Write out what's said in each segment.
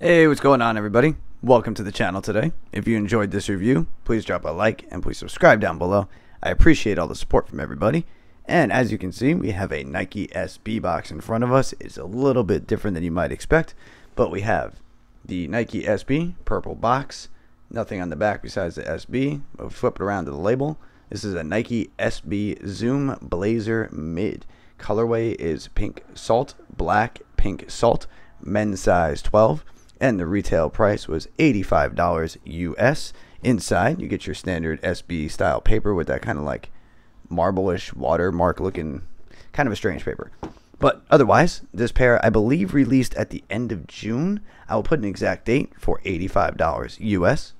Hey, what's going on, everybody? Welcome to the channel today. If you enjoyed this review, please drop a like and please subscribe down below. I appreciate all the support from everybody. And as you can see, we have a Nike SB box in front of us. It's a little bit different than you might expect, but we have the Nike SB purple box. Nothing on the back besides the SB. We'll flip it around to the label. This is a Nike SB Zoom Blazer Mid. Colorway is pink salt, black pink salt, men's size 12. And the retail price was $85 US. Inside, you get your standard SB style paper with that kind of like marble-ish watermark looking, kind of a strange paper. But otherwise, this pair, I believe, released at the end of June. I will put an exact date for $85 US.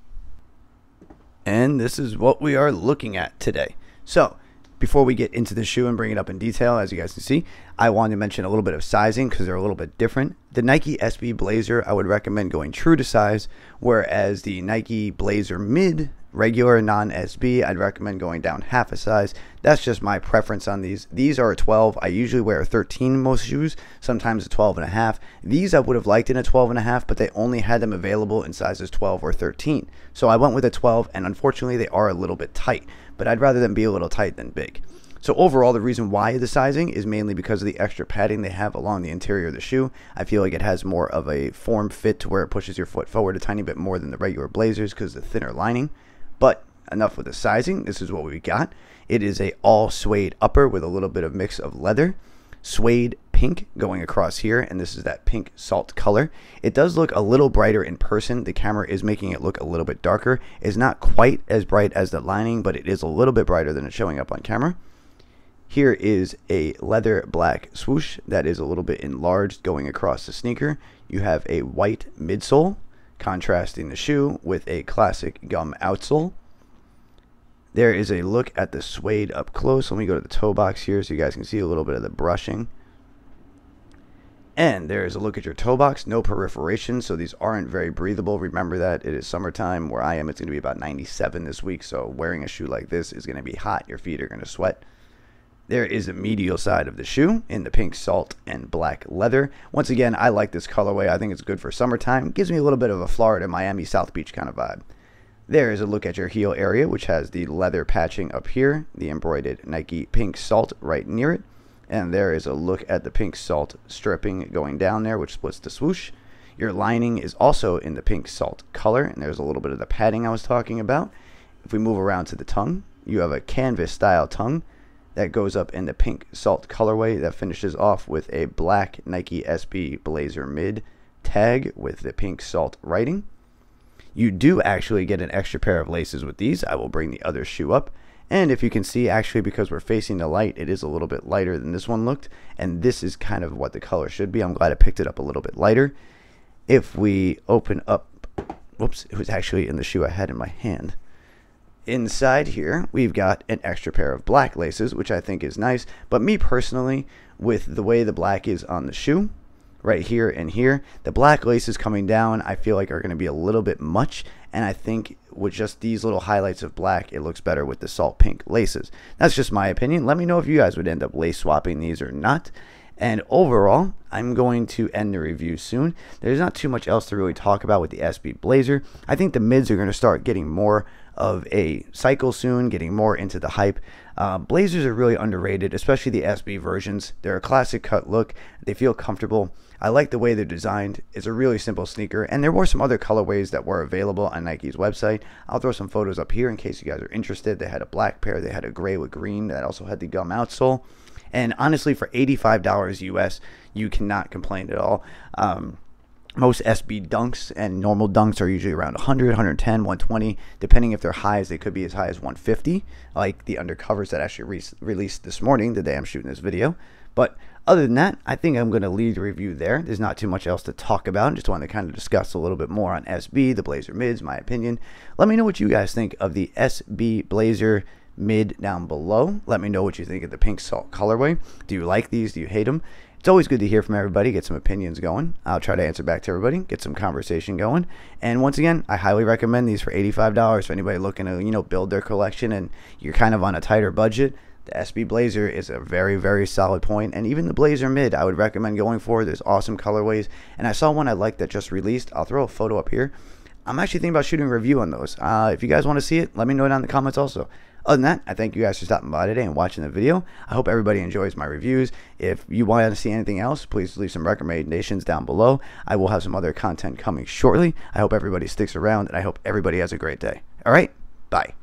And this is what we are looking at today. So, before we get into the shoe and bring it up in detail, as you guys can see, I wanted to mention a little bit of sizing because they're a little bit different. The Nike SB Blazer, I would recommend going true to size, whereas the Nike Blazer Mid, regular non-SB, I'd recommend going down half a size. That's just my preference on these. These are a 12. I usually wear a 13 in most shoes, sometimes a 12 and a half. These I would have liked in a 12 and a half, but they only had them available in sizes 12 or 13. So I went with a 12, and unfortunately they are a little bit tight, but I'd rather them be a little tight than big. So overall, the reason why the sizing is mainly because of the extra padding they have along the interior of the shoe. I feel like it has more of a form fit to where it pushes your foot forward a tiny bit more than the regular Blazers because of the thinner lining. But enough with the sizing. This is what we got. It is a all suede upper with a little bit of mix of leather. Suede pink going across here, and this is that pink salt color. It does look a little brighter in person. The camera is making it look a little bit darker. It's not quite as bright as the lining, but it is a little bit brighter than it's showing up on camera. Here is a leather black swoosh that is a little bit enlarged going across the sneaker. You have a white midsole contrasting the shoe with a classic gum outsole. There is a look at the suede up close. Let me go to the toe box here so you guys can see a little bit of the brushing. And there is a look at your toe box. No perforation, so these aren't very breathable. Remember that it is summertime. Where I am, it's going to be about 97 this week, so wearing a shoe like this is going to be hot. Your feet are going to sweat. There is the medial side of the shoe in the pink salt and black leather. Once again, I like this colorway. I think it's good for summertime. It gives me a little bit of a Florida, Miami, South Beach kind of vibe. There is a look at your heel area, which has the leather patching up here, the embroidered Nike pink salt right near it. And there is a look at the pink salt stripping going down there, which splits the swoosh. Your lining is also in the pink salt color, and there's a little bit of the padding I was talking about. If we move around to the tongue, you have a canvas style tongue that goes up in the pink salt colorway that finishes off with a black Nike SB Blazer Mid tag with the pink salt writing. You do actually get an extra pair of laces with these. I will bring the other shoe up. And if you can see, actually, because we're facing the light, it is a little bit lighter than this one looked. And this is kind of what the color should be. I'm glad I picked it up a little bit lighter. If we open up, whoops, it was actually in the shoe I had in my hand. Inside here, we've got an extra pair of black laces, which I think is nice. But me personally, with the way the black is on the shoe, right here and here, the black laces coming down, I feel like are going to be a little bit much. And I think with just these little highlights of black, it looks better with the salt pink laces. That's just my opinion. Let me know if you guys would end up lace swapping these or not. And overall, I'm going to end the review soon. There's not too much else to really talk about with the SB Blazer. I think the mids are going to start getting more of a cycle soon, getting more into the hype. Blazers are really underrated, especially the SB versions. They're a classic cut look. They feel comfortable. I like the way they're designed. It's a really simple sneaker, and there were some other colorways that were available on Nike's website. I'll throw some photos up here in case you guys are interested. They had a black pair. They had a gray with green that also had the gum outsole. And honestly, for $85 US, you cannot complain at all. Most SB dunks and normal dunks are usually around 100, 110, 120. Depending if they're highs, they could be as high as 150, like the undercovers that actually released this morning, the day I'm shooting this video. But other than that, I think I'm going to leave the review there. There's not too much else to talk about. Just wanted to kind of discuss a little bit more on SB, the Blazer Mids, my opinion. Let me know what you guys think of the SB Blazer Mid down below. Let me know what you think of the pink salt colorway. Do you like these? Do you hate them? It's always good to hear from everybody, get some opinions going. I'll try to answer back to everybody, get some conversation going. And once again, I highly recommend these for $85 for anybody looking to, build their collection and you're kind of on a tighter budget. The SB Blazer is a very, very solid point, and even the Blazer Mid I would recommend going for. There's awesome colorways, and I saw one I liked that just released. I'll throw a photo up here. I'm actually thinking about shooting a review on those. If you guys want to see it, let me know down in the comments also. Other than that, I thank you guys for stopping by today and watching the video. I hope everybody enjoys my reviews. If you want to see anything else, please leave some recommendations down below. I will have some other content coming shortly. I hope everybody sticks around, and I hope everybody has a great day. All right, bye.